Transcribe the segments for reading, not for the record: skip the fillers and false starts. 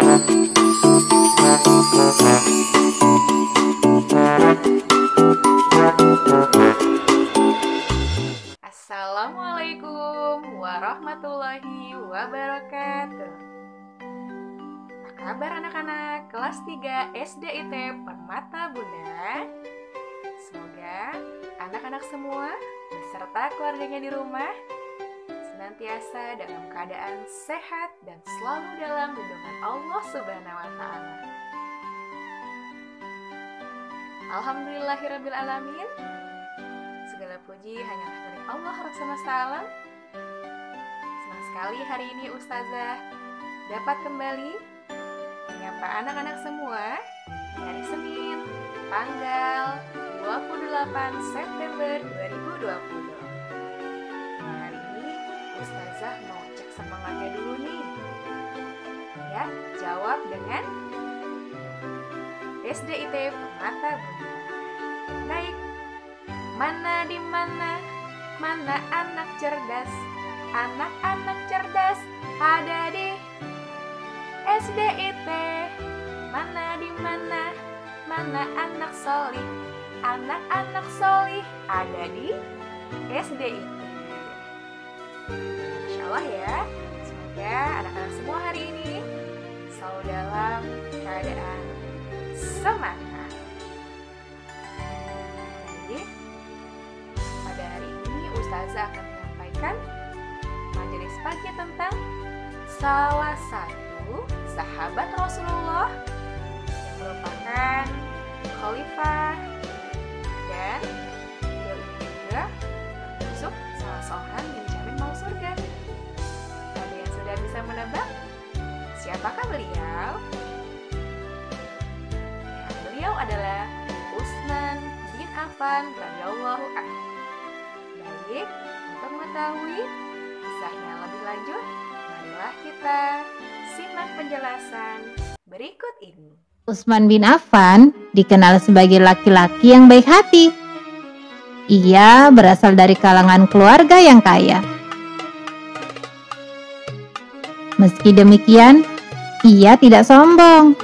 Assalamualaikum warahmatullahi wabarakatuh. Apa kabar anak-anak kelas 3 SDIT Permata Bunda? Semoga anak-anak semua beserta keluarganya di rumah senantiasa dalam keadaan sehat dan selalu dalam lindungan Allah Subhanahu wa Ta'ala. Alhamdulillahirabbil alamin. Segala puji hanyalah milik Allah Rabb semesta alam. Senang sekali hari ini Ustazah dapat kembali menyapa anak-anak semua di hari Senin, tanggal 28 September 2020. Hari ini Ustazah mau cek semangatnya dulu nih. Ya, jawab dengan SDIT Permata Bunda. Baik. Mana di mana anak cerdas? Anak-anak cerdas ada di SDIT. Mana di mana anak solih? Anak-anak solih ada di SDIT. Insya Allah ya, semoga anak-anak semua hari ini selalu dalam keadaan semangat. Ustazah akan menyampaikan majelis pagi tentang salah satu sahabat Rasulullah yang merupakan khalifah dan beliau juga masuk salah seorang yang dijamin mau surga. Ada yang sudah bisa menebak siapakah beliau? Ya, beliau adalah Utsman bin Affan radhiyallahu anhu. Baik, untuk mengetahui kisahnya lebih lanjut, marilah kita simak penjelasan berikut ini. Utsman bin Affan dikenal sebagai laki-laki yang baik hati. Ia berasal dari kalangan keluarga yang kaya. Meski demikian, ia tidak sombong.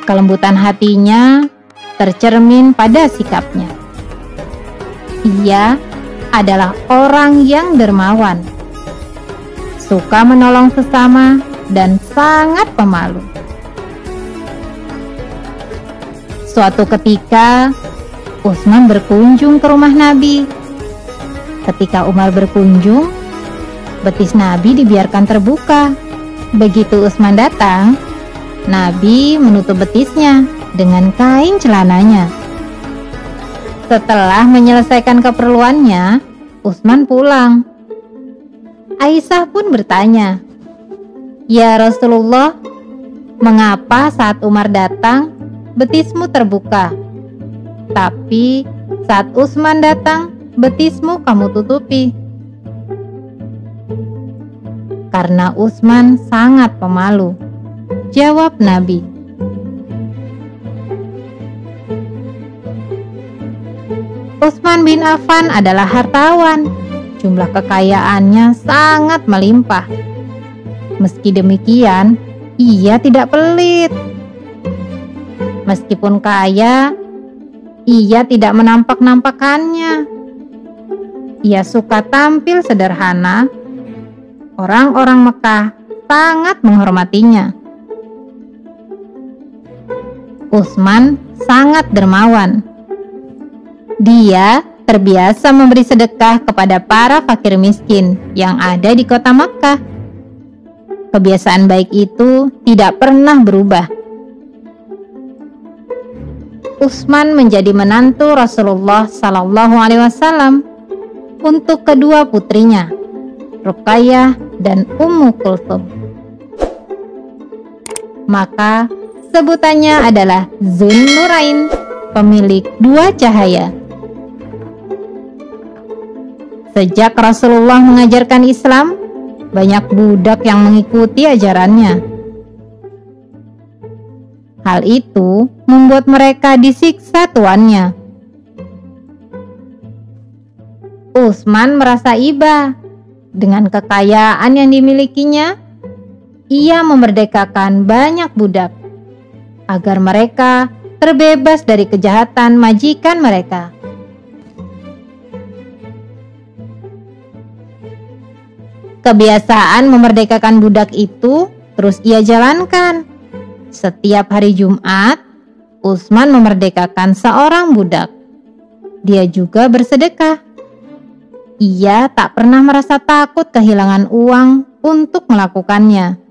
Kelembutan hatinya tercermin pada sikapnya. Ia adalah orang yang dermawan, suka menolong sesama, dan sangat pemalu. Suatu ketika, Utsman berkunjung ke rumah Nabi. Ketika Umar berkunjung, betis Nabi dibiarkan terbuka. Begitu Utsman datang, Nabi menutup betisnya dengan kain celananya. Setelah menyelesaikan keperluannya, Utsman pulang. Aisyah pun bertanya, "Ya Rasulullah, mengapa saat Umar datang, betismu terbuka? Tapi saat Utsman datang, betismu kamu tutupi?" "Karena Utsman sangat pemalu," jawab Nabi. Utsman bin Affan adalah hartawan. Jumlah kekayaannya sangat melimpah. Meski demikian, ia tidak pelit. Meskipun kaya, ia tidak menampak-nampakannya. Ia suka tampil sederhana. Orang-orang Mekah sangat menghormatinya. Utsman sangat dermawan. Dia terbiasa memberi sedekah kepada para fakir miskin yang ada di kota Makkah. Kebiasaan baik itu tidak pernah berubah. Utsman menjadi menantu Rasulullah Sallallahu Alaihi Wasallam untuk kedua putrinya, Ruqayyah dan Ummu Kulthum. Maka sebutannya adalah Zunnurain, pemilik dua cahaya. Sejak Rasulullah mengajarkan Islam, banyak budak yang mengikuti ajarannya. Hal itu membuat mereka disiksa tuannya. Utsman merasa iba dengan kekayaan yang dimilikinya. ia memerdekakan banyak budak agar mereka terbebas dari kejahatan majikan mereka. Kebiasaan memerdekakan budak itu terus ia jalankan. Setiap hari Jumat, Utsman memerdekakan seorang budak. Dia juga bersedekah. Ia tak pernah merasa takut kehilangan uang untuk melakukannya.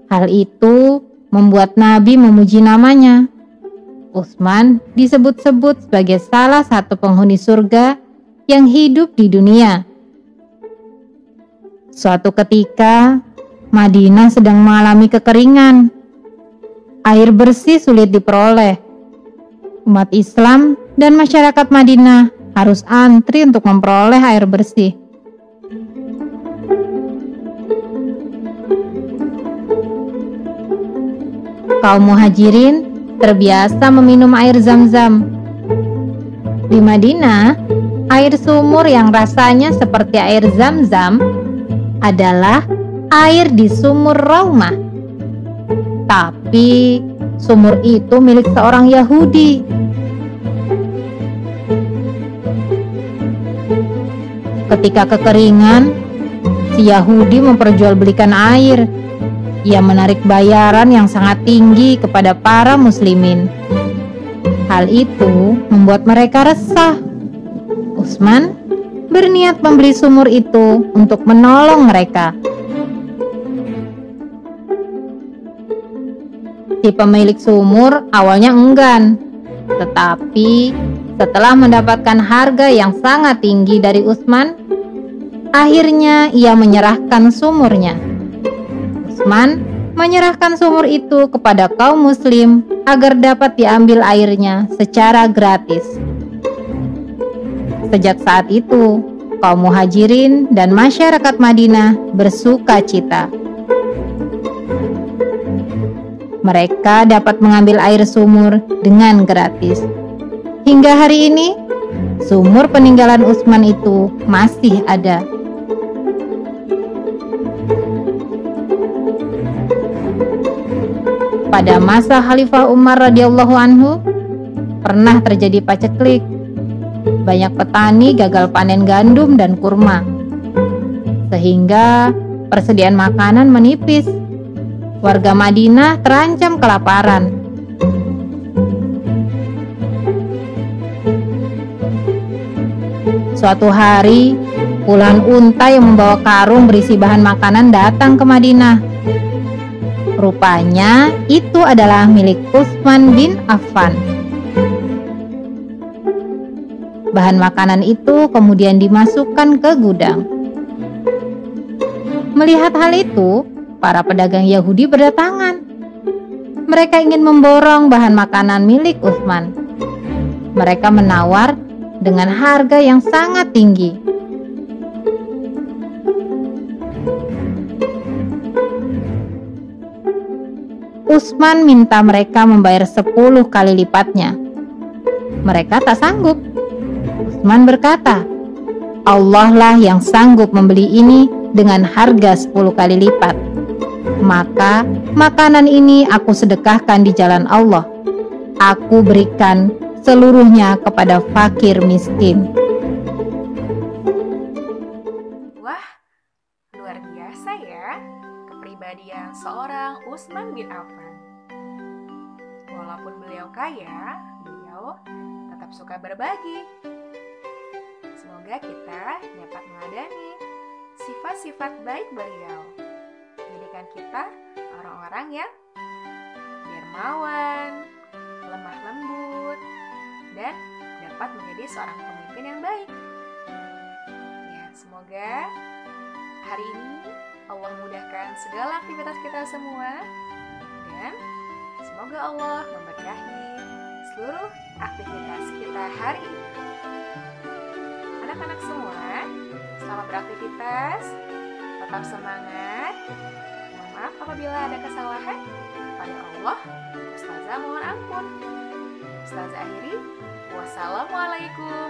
Hal itu membuat Nabi memuji namanya. Utsman disebut-sebut sebagai salah satu penghuni surga yang hidup di dunia. Suatu ketika, Madinah sedang mengalami kekeringan. Air bersih sulit diperoleh. Umat Islam dan masyarakat Madinah harus antri untuk memperoleh air bersih. Kaum muhajirin terbiasa meminum air Zam-Zam. Di Madinah, air sumur yang rasanya seperti air Zam-Zam adalah air di sumur Raumah. Tapi sumur itu milik seorang Yahudi. Ketika kekeringan, si Yahudi memperjualbelikan air. Ia menarik bayaran yang sangat tinggi kepada para muslimin. Hal itu membuat mereka resah. Utsman berniat membeli sumur itu untuk menolong mereka. Si pemilik sumur awalnya enggan, tetapi setelah mendapatkan harga yang sangat tinggi dari Utsman, akhirnya ia menyerahkan sumurnya. Utsman menyerahkan sumur itu kepada kaum muslim agar dapat diambil airnya secara gratis. Sejak saat itu, kaum muhajirin dan masyarakat Madinah bersuka cita. Mereka dapat mengambil air sumur dengan gratis. Hingga hari ini, sumur peninggalan Utsman itu masih ada. Pada masa Khalifah Umar radhiyallahu anhu, pernah terjadi paceklik. Banyak petani gagal panen gandum dan kurma, sehingga persediaan makanan menipis. Warga Madinah terancam kelaparan. Suatu hari, puluhan unta yang membawa karung berisi bahan makanan datang ke Madinah. Rupanya itu adalah milik Utsman bin Affan. Bahan makanan itu kemudian dimasukkan ke gudang. Melihat hal itu, para pedagang Yahudi berdatangan. Mereka ingin memborong bahan makanan milik Utsman. Mereka menawar dengan harga yang sangat tinggi. Utsman minta mereka membayar 10 kali lipatnya. Mereka tak sanggup. Utsman berkata, Allah lah yang sanggup membeli ini dengan harga 10 kali lipat. Maka makanan ini aku sedekahkan di jalan Allah. Aku berikan seluruhnya kepada fakir miskin. Wah, luar biasa ya kepribadian seorang Utsman bin Affan. Walaupun beliau kaya, beliau tetap suka berbagi. Semoga kita dapat meladani sifat-sifat baik beliau. Jadikan kita orang-orang yang dermawan, lemah lembut, dan dapat menjadi seorang pemimpin yang baik. Ya, semoga hari ini Allah mudahkan segala aktivitas kita semua, dan semoga Allah memberkahi seluruh aktivitas kita hari ini. Anak-anak semua, selamat beraktivitas, tetap semangat. Mohon maaf apabila ada kesalahan. Pada Allah, Ustazah mohon ampun. Ustazah akhiri, wassalamualaikum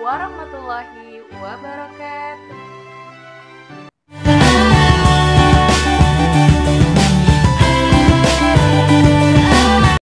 warahmatullahi wabarakatuh.